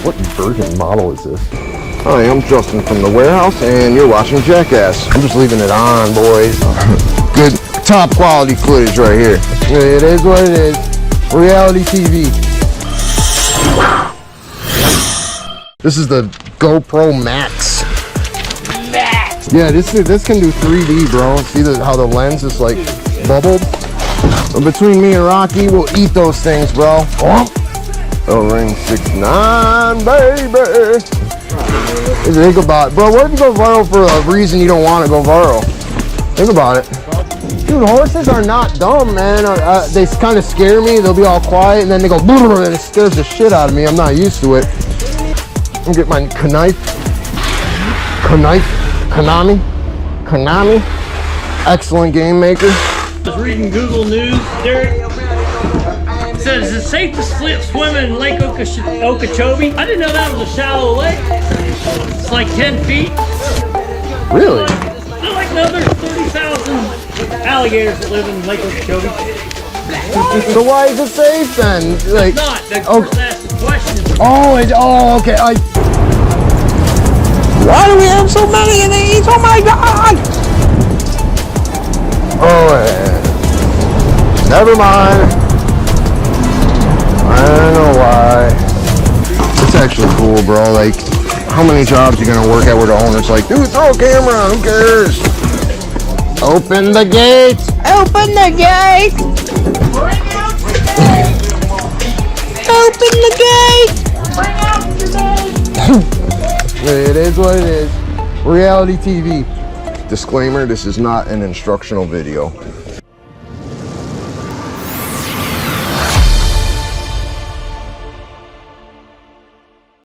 What version model is this? Hi, I'm Justin from the warehouse, and you're watching Jackass. I'm just leaving it on, boys. Good, top quality footage right here. It is what it is. Reality TV. This is the GoPro Max. Yeah, this can do 3D, bro. See how the lens is like bubbled? But between me and Rocky, we'll eat those things, bro. Oh, ring 6'9", baby. Think about it. Bro, what if you go viral for a reason you don't want to go viral? Think about it. Dude, horses are not dumb, man. They kind of scare me. They'll be all quiet, and then they go and it scares the shit out of me. I'm not used to it. I'm gonna get my Konami. Excellent game maker. I was reading Google News, Derek. It says it's safe to swim in Lake Okeechobee. I didn't know that was a shallow lake. It's like 10 feet. Really? There's like another 30,000 alligators that live in Lake Okeechobee. So why is it safe then? Like, It's not. The person asked the question. oh, okay. Why do we have so many of these? Oh my god! Oh, never mind. I don't know why. It's actually cool, bro. Like, how many jobs you gonna work at where the owner's like, dude, throw a camera, who cares? Open the gate! Open the gate! Bring out the gate! Open the gate! Bring out the gate! It is what it is. Reality TV. Disclaimer, this is not an instructional video.